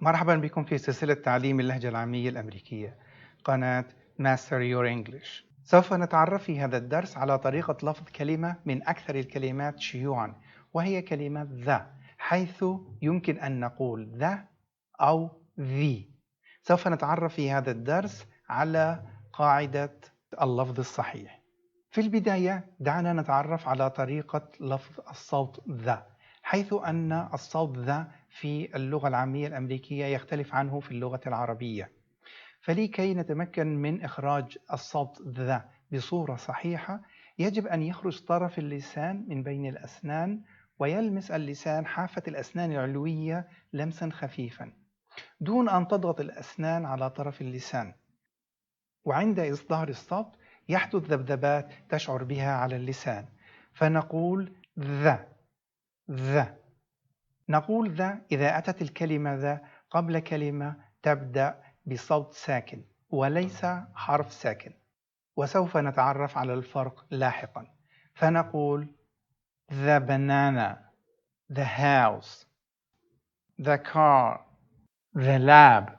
مرحبا بكم في سلسلة تعليم اللهجة العامية الأمريكية قناة Master Your English. سوف نتعرف في هذا الدرس على طريقة لفظ كلمة من أكثر الكلمات شيوعاً، وهي كلمة ذا، حيث يمكن أن نقول ذا أو the. سوف نتعرف في هذا الدرس على قاعدة اللفظ الصحيح. في البداية دعنا نتعرف على طريقة لفظ الصوت ذا، حيث أن الصوت ذا في اللغة العامية الأمريكية يختلف عنه في اللغة العربية. فلكي نتمكن من إخراج الصوت ذا بصورة صحيحة، يجب أن يخرج طرف اللسان من بين الأسنان ويلمس اللسان حافة الأسنان العلوية لمسا خفيفا دون أن تضغط الأسنان على طرف اللسان. وعند إصدار الصوت يحدث ذبذبات تشعر بها على اللسان، فنقول ذا. نقول ذا إذا أتت الكلمة ذا قبل كلمة تبدأ بصوت ساكن وليس حرف ساكن، وسوف نتعرف على الفرق لاحقا. فنقول the banana, the house, the car, the lab.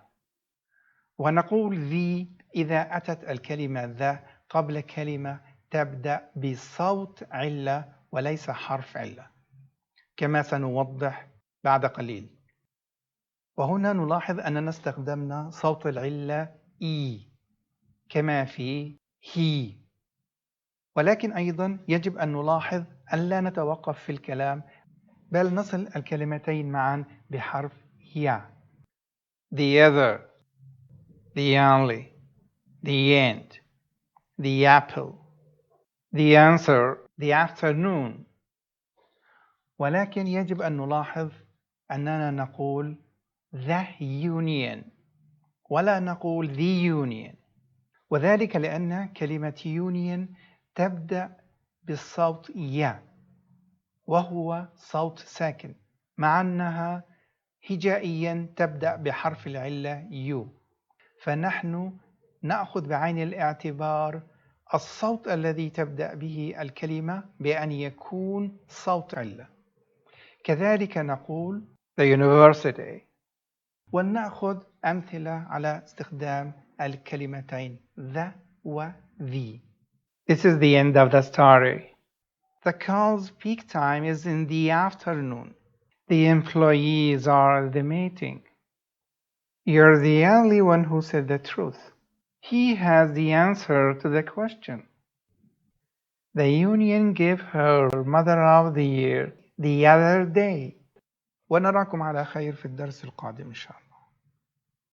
ونقول the إذا أتت الكلمة ذا قبل كلمة تبدأ بصوت علة وليس حرف علة، كما سنوضح بعد قليل. وهنا نلاحظ أننا استخدمنا صوت العلة E كما في he. ولكن أيضا يجب أن نلاحظ أن لا نتوقف في الكلام، بل نصل الكلمتين معا بحرف يا. The other, the only, the end, the apple, the answer, the afternoon. ولكن يجب أن نلاحظ أننا نقول the union ولا نقول the union، وذلك لأن كلمة union تبدأ بالصوت يا، وهو صوت ساكن، مع أنها هجائيا تبدأ بحرف العلة يو. فنحن نأخذ بعين الاعتبار الصوت الذي تبدأ به الكلمة بأن يكون صوت علة. كذلك نقول the university. ونأخذ أمثلة على استخدام الكلمتين the و the. This is the end of the story. The call's peak time is in the afternoon. The employees are at the meeting. You're the only one who said the truth. He has the answer to the question. The union gave her Mother of the Year the other day. ونراكم على خير في الدرس القادم إن شاء الله.